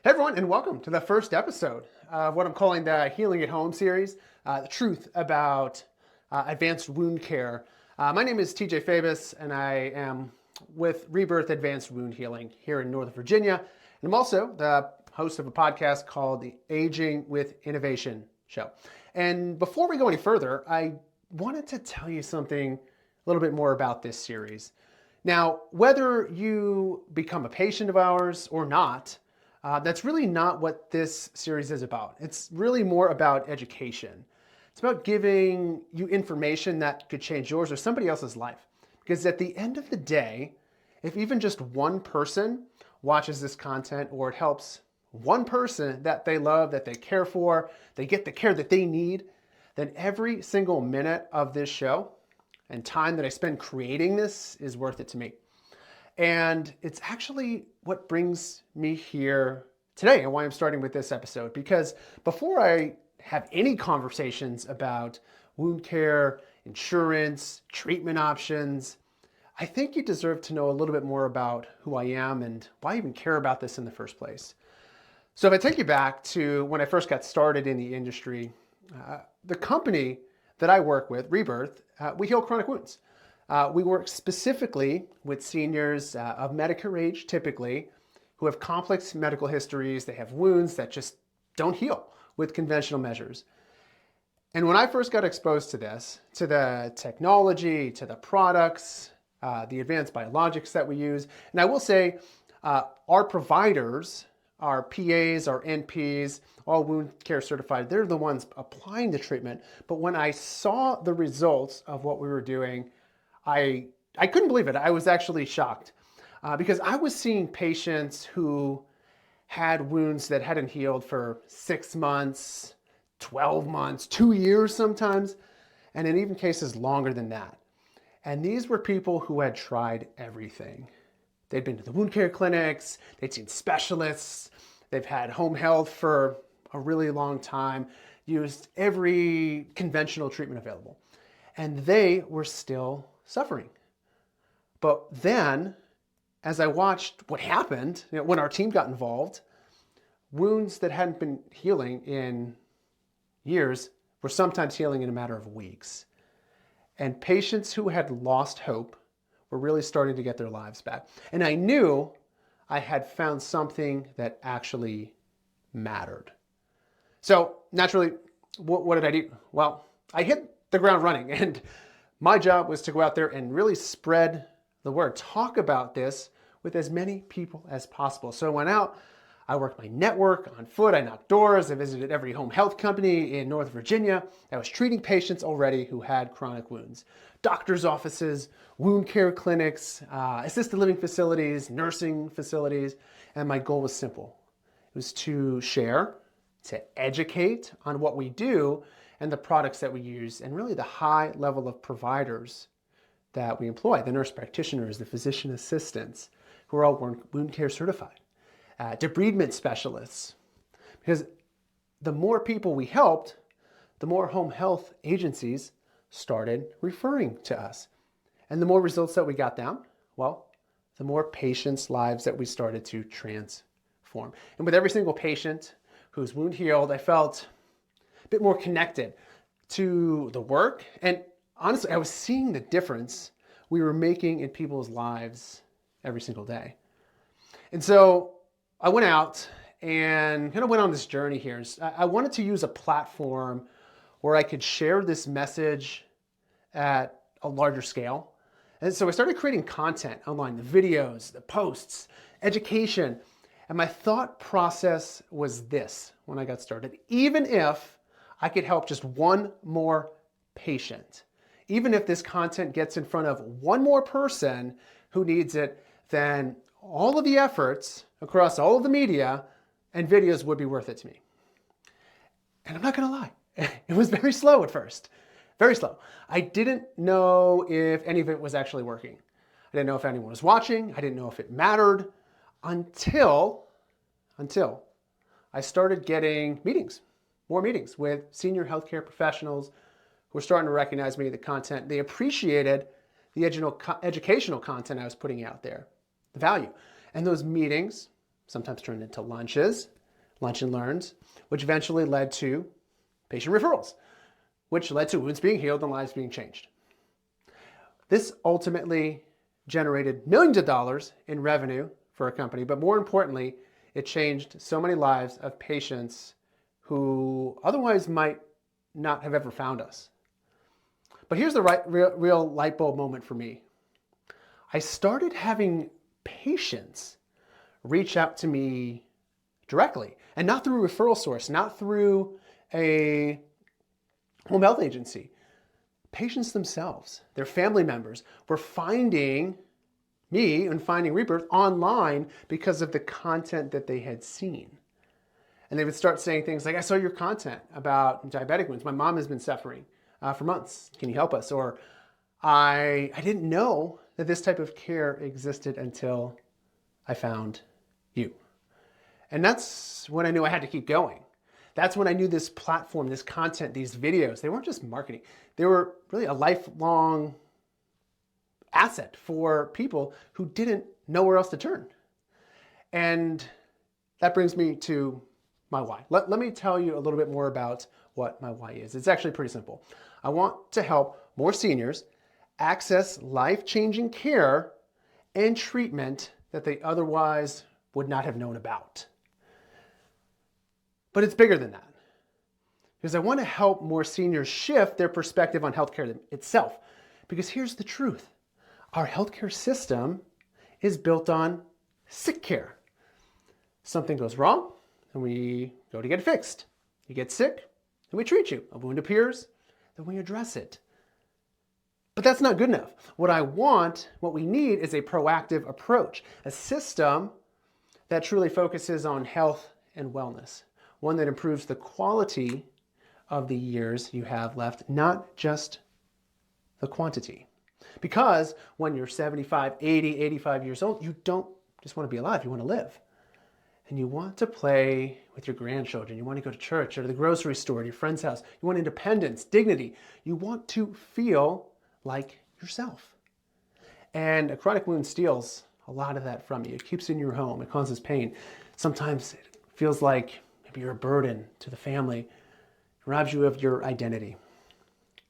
Hey everyone, and welcome to the first episode of what I'm calling the Healing at Home series, the truth about advanced wound care. My name is TJ Fabus, and I am with Rebirth Advanced Wound Healing here in Northern Virginia. And I'm also the host of a podcast called the Aging with Innovation Show. And before we go any further, I wanted to tell you something a little bit more about this series. Now, whether you become a patient of ours or not, that's really not what this series is about. It's really more about education. It's about giving you information that could change yours or somebody else's life. Because at the end of the day, if even just one person watches this content or it helps one person that they love, that they care for, they get the care that they need, then every single minute of this show and time that I spend creating this is worth it to me. And it's actually what brings me here today and why I'm starting with this episode. Because before I have any conversations about wound care, insurance, treatment options, I think you deserve to know a little bit more about who I am and why I even care about this in the first place. So if I take you back to when I first got started in the industry, the company that I work with, REBIRTH, we heal chronic wounds. We work specifically with seniors of Medicare age, typically, who have complex medical histories. They have wounds that just don't heal with conventional measures. And when I first got exposed to this, to the technology, to the products, the advanced biologics that we use, and I will say our providers, our PAs, our NPs, all wound care certified, they're the ones applying the treatment. But when I saw the results of what we were doing, I couldn't believe it. I was actually shocked because I was seeing patients who had wounds that hadn't healed for 6 months, 12 months, 2 years sometimes, and in even cases longer than that. And these were people who had tried everything. They'd been to the wound care clinics, they'd seen specialists, they've had home health for a really long time, used every conventional treatment available, and they were still suffering. But then, as I watched what happened, when our team got involved, wounds that hadn't been healing in years were sometimes healing in a matter of weeks. And patients who had lost hope were really starting to get their lives back. And I knew I had found something that actually mattered. So naturally, what did I do? Well, I hit the ground running, and my job was to go out there and really spread the word, talk about this with as many people as possible. So I went out, I worked my network on foot, I knocked doors, I visited every home health company in Northern Virginia that was treating patients already who had chronic wounds. Doctors' offices, wound care clinics, assisted living facilities, nursing facilities, and my goal was simple. It was to share, to educate on what we do and the products that we use, and really the high level of providers that we employ, the nurse practitioners, the physician assistants, who are all wound care certified, debridement specialists. Because the more people we helped, the more home health agencies started referring to us. And the more results that we got down, well, the more patients' lives that we started to transform. And with every single patient whose wound healed, I felt a bit more connected to the work. And honestly, I was seeing the difference we were making in people's lives every single day. And so I went out and kind of went on this journey here. I wanted to use a platform where I could share this message at a larger scale. And so I started creating content online, the videos, the posts, education. And my thought process was this when I got started: even if I could help just one more patient, even if this content gets in front of one more person who needs it, then all of the efforts across all of the media and videos would be worth it to me. And I'm not gonna lie, it was very slow at first, very slow. I didn't know if any of it was actually working. I didn't know if anyone was watching. I didn't know if it mattered until I started getting meetings, more meetings with senior healthcare professionals who were starting to recognize me, the content. They appreciated the educational content I was putting out there, the value. And those meetings sometimes turned into lunches, lunch and learns, which eventually led to patient referrals, which led to wounds being healed and lives being changed. This ultimately generated millions of dollars in revenue for a company, but more importantly, it changed so many lives of patients who otherwise might not have ever found us. But here's the real light bulb moment for me. I started having patients reach out to me directly, and not through a referral source, not through a home health agency. Patients themselves, their family members, were finding me and finding Rebirth online because of the content that they had seen. And they would start saying things like, I saw your content about diabetic wounds. My mom has been suffering for months. Can you help us? Or I didn't know that this type of care existed until I found you. And that's when I knew I had to keep going. That's when I knew this platform, this content, these videos, they weren't just marketing. They were really a lifelong asset for people who didn't know where else to turn. And that brings me to my why. Let me tell you a little bit more about what my why is. It's actually pretty simple. I want to help more seniors access life-changing care and treatment that they otherwise would not have known about. But it's bigger than that, because I want to help more seniors shift their perspective on healthcare itself. Because here's the truth. Our healthcare system is built on sick care. Something goes wrong, and we go to get it fixed. You get sick, and we treat you. A wound appears, then we address it. But that's not good enough. What we need is a proactive approach, a system that truly focuses on health and wellness. One that improves the quality of the years you have left, not just the quantity. Because when you're 75, 80, 85 years old, you don't just want to be alive, you want to live. And you want to play with your grandchildren. You want to go to church or to the grocery store, to your friend's house. You want independence, dignity. You want to feel like yourself. And a chronic wound steals a lot of that from you. It keeps it in your home. It causes pain. Sometimes it feels like you're a burden to the family. It robs you of your identity.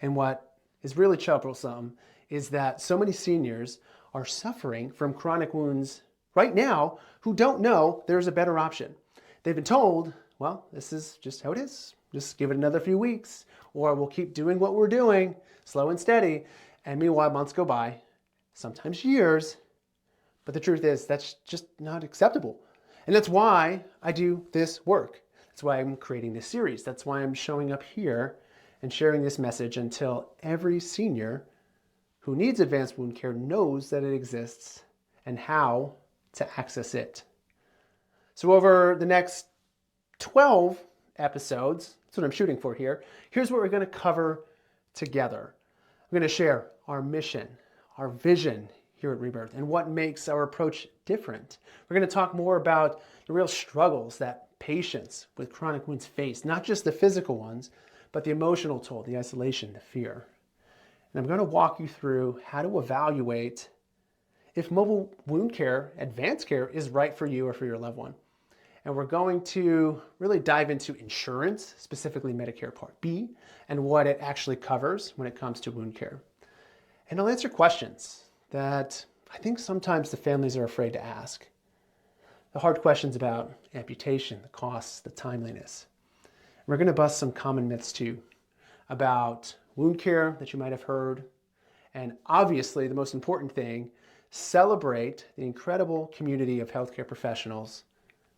And what is really troublesome is that so many seniors are suffering from chronic wounds right now who don't know there's a better option. They've been told, well, this is just how it is. Just give it another few weeks, or we'll keep doing what we're doing, slow and steady. And meanwhile, months go by, sometimes years. But the truth is, that's just not acceptable. And that's why I do this work. That's why I'm creating this series. That's why I'm showing up here and sharing this message until every senior who needs advanced wound care knows that it exists and how to access it. So over the next 12 episodes, that's what I'm shooting for here, here's what we're going to cover together. We're going to share our mission, our vision here at Rebirth, and what makes our approach different. We're going to talk more about the real struggles that patients with chronic wounds face, not just the physical ones, but the emotional toll, the isolation, the fear. And I'm going to walk you through how to evaluate if mobile wound care, advanced care, is right for you or for your loved one. And we're going to really dive into insurance, specifically Medicare Part B, and what it actually covers when it comes to wound care. And I'll answer questions that I think sometimes the families are afraid to ask. The hard questions about amputation, the costs, the timeliness. We're going to bust some common myths too about wound care that you might have heard. And obviously, the most important thing, celebrate the incredible community of healthcare professionals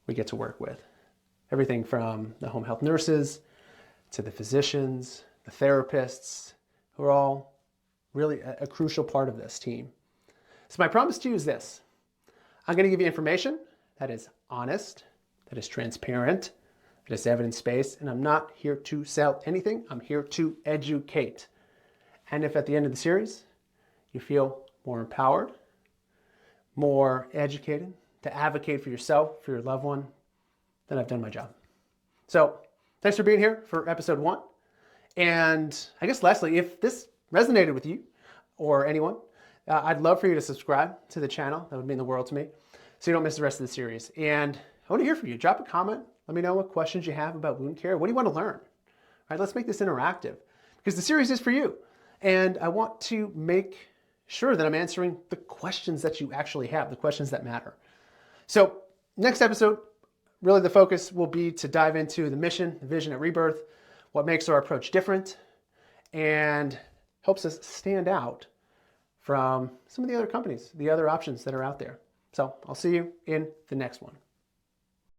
we get to work with. Everything from the home health nurses to the physicians, the therapists, who are all really a crucial part of this team. So my promise to you is this. I'm going to give you information that is honest, that is transparent, that is evidence-based, and I'm not here to sell anything. I'm here to educate. And if at the end of the series you feel more empowered, more educated, to advocate for yourself, for your loved one, then I've done my job. So thanks for being here for episode 1. And I guess lastly, if this resonated with you or anyone, I'd love for you to subscribe to the channel. That would mean the world to me. so you don't miss the rest of the series. And I want to hear from you. Drop a comment. Let me know what questions you have about wound care. What do you want to learn? All right, let's make this interactive because the series is for you. And I want to make sure that I'm answering the questions that you actually have, the questions that matter. So next episode, really the focus will be to dive into the mission, the vision at Rebirth, what makes our approach different, and helps us stand out from some of the other companies, the other options that are out there. So I'll see you in the next one.